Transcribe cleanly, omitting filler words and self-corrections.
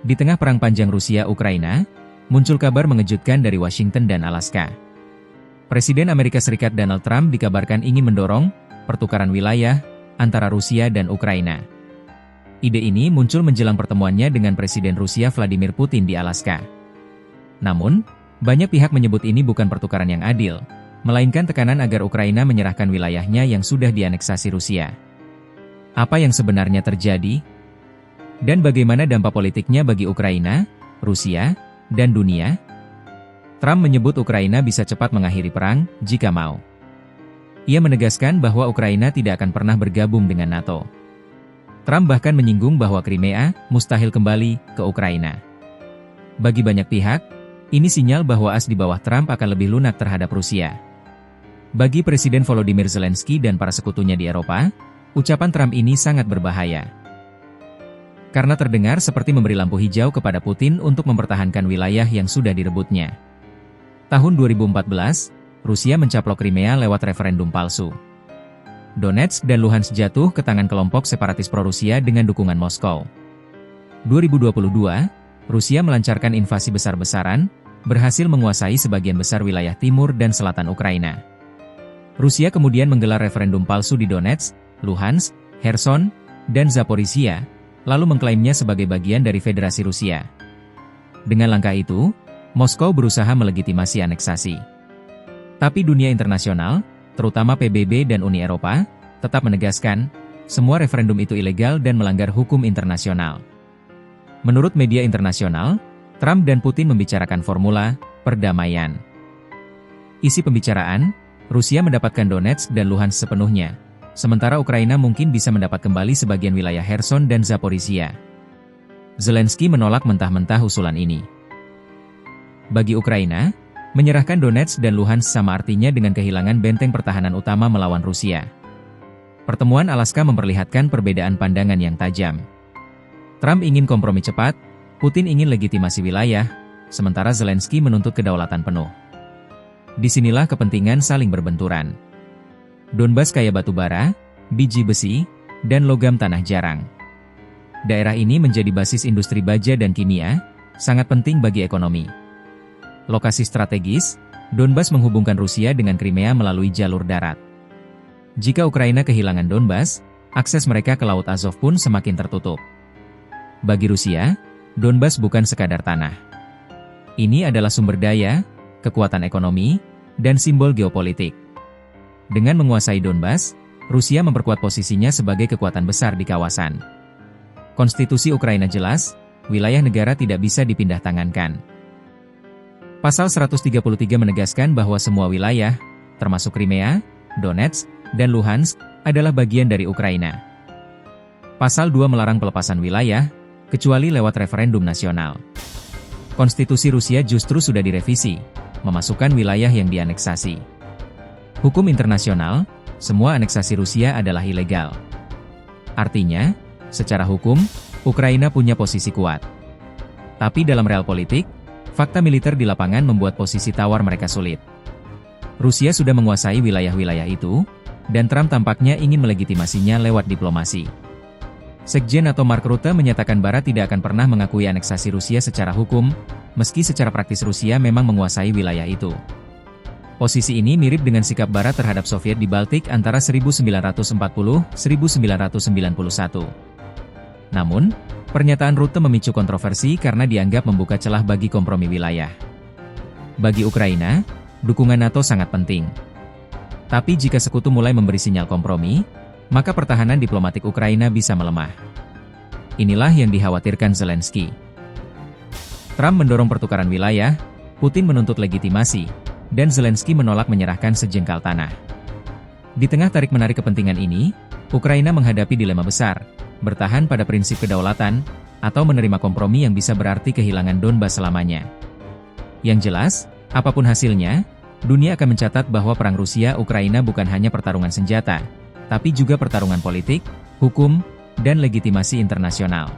Di tengah perang panjang Rusia-Ukraina, muncul kabar mengejutkan dari Washington dan Alaska. Presiden Amerika Serikat Donald Trump dikabarkan ingin mendorong pertukaran wilayah antara Rusia dan Ukraina. Ide ini muncul menjelang pertemuannya dengan Presiden Rusia Vladimir Putin di Alaska. Namun, banyak pihak menyebut ini bukan pertukaran yang adil, melainkan tekanan agar Ukraina menyerahkan wilayahnya yang sudah dianeksasi Rusia. Apa yang sebenarnya terjadi? Dan bagaimana dampak politiknya bagi Ukraina, Rusia, dan dunia? Trump menyebut Ukraina bisa cepat mengakhiri perang, jika mau. Ia menegaskan bahwa Ukraina tidak akan pernah bergabung dengan NATO. Trump bahkan menyinggung bahwa Crimea mustahil kembali ke Ukraina. Bagi banyak pihak, ini sinyal bahwa as di bawah Trump akan lebih lunak terhadap Rusia. Bagi Presiden Volodymyr Zelensky dan para sekutunya di Eropa, ucapan Trump ini sangat berbahaya. Karena terdengar seperti memberi lampu hijau kepada Putin untuk mempertahankan wilayah yang sudah direbutnya. Tahun 2014, Rusia mencaplok Crimea lewat referendum palsu. Donetsk dan Luhansk jatuh ke tangan kelompok separatis pro-Rusia dengan dukungan Moskow. 2022, Rusia melancarkan invasi besar-besaran, berhasil menguasai sebagian besar wilayah timur dan selatan Ukraina. Rusia kemudian menggelar referendum palsu di Donetsk, Luhansk, Kherson, dan Zaporizhia, lalu mengklaimnya sebagai bagian dari Federasi Rusia. Dengan langkah itu, Moskow berusaha melegitimasi aneksasi. Tapi dunia internasional, terutama PBB dan Uni Eropa, tetap menegaskan, semua referendum itu ilegal dan melanggar hukum internasional. Menurut media internasional, Trump dan Putin membicarakan formula perdamaian. Isi pembicaraan, Rusia mendapatkan Donetsk dan Luhansk sepenuhnya, sementara Ukraina mungkin bisa mendapat kembali sebagian wilayah Kherson dan Zaporizhia. Zelensky menolak mentah-mentah usulan ini. Bagi Ukraina, menyerahkan Donetsk dan Luhansk sama artinya dengan kehilangan benteng pertahanan utama melawan Rusia. Pertemuan Alaska memperlihatkan perbedaan pandangan yang tajam. Trump ingin kompromi cepat, Putin ingin legitimasi wilayah, sementara Zelensky menuntut kedaulatan penuh. Disinilah kepentingan saling berbenturan. Donbas kaya batu bara, biji besi, dan logam tanah jarang. Daerah ini menjadi basis industri baja dan kimia, sangat penting bagi ekonomi. Lokasi strategis, Donbas menghubungkan Rusia dengan Crimea melalui jalur darat. Jika Ukraina kehilangan Donbas, akses mereka ke Laut Azov pun semakin tertutup. Bagi Rusia, Donbas bukan sekadar tanah. Ini adalah sumber daya, kekuatan ekonomi, dan simbol geopolitik. Dengan menguasai Donbas, Rusia memperkuat posisinya sebagai kekuatan besar di kawasan. Konstitusi Ukraina jelas, wilayah negara tidak bisa dipindah tangankan. Pasal 133 menegaskan bahwa semua wilayah, termasuk Crimea, Donetsk, dan Luhansk, adalah bagian dari Ukraina. Pasal 2 melarang pelepasan wilayah, kecuali lewat referendum nasional. Konstitusi Rusia justru sudah direvisi, memasukkan wilayah yang dianeksasi. Hukum internasional, semua aneksasi Rusia adalah ilegal. Artinya, secara hukum, Ukraina punya posisi kuat. Tapi dalam real politik, fakta militer di lapangan membuat posisi tawar mereka sulit. Rusia sudah menguasai wilayah-wilayah itu, dan Trump tampaknya ingin melegitimasinya lewat diplomasi. Sekjen NATO Mark Rutte menyatakan Barat tidak akan pernah mengakui aneksasi Rusia secara hukum, meski secara praktis Rusia memang menguasai wilayah itu. Posisi ini mirip dengan sikap Barat terhadap Soviet di Baltik antara 1940-1991. Namun, pernyataan Rutte memicu kontroversi karena dianggap membuka celah bagi kompromi wilayah. Bagi Ukraina, dukungan NATO sangat penting. Tapi jika sekutu mulai memberi sinyal kompromi, maka pertahanan diplomatik Ukraina bisa melemah. Inilah yang dikhawatirkan Zelensky. Trump mendorong pertukaran wilayah, Putin menuntut legitimasi, dan Zelensky menolak menyerahkan sejengkal tanah. Di tengah tarik-menarik kepentingan ini, Ukraina menghadapi dilema besar, bertahan pada prinsip kedaulatan, atau menerima kompromi yang bisa berarti kehilangan Donbas selamanya. Yang jelas, apapun hasilnya, dunia akan mencatat bahwa perang Rusia-Ukraina bukan hanya pertarungan senjata, tapi juga pertarungan politik, hukum, dan legitimasi internasional.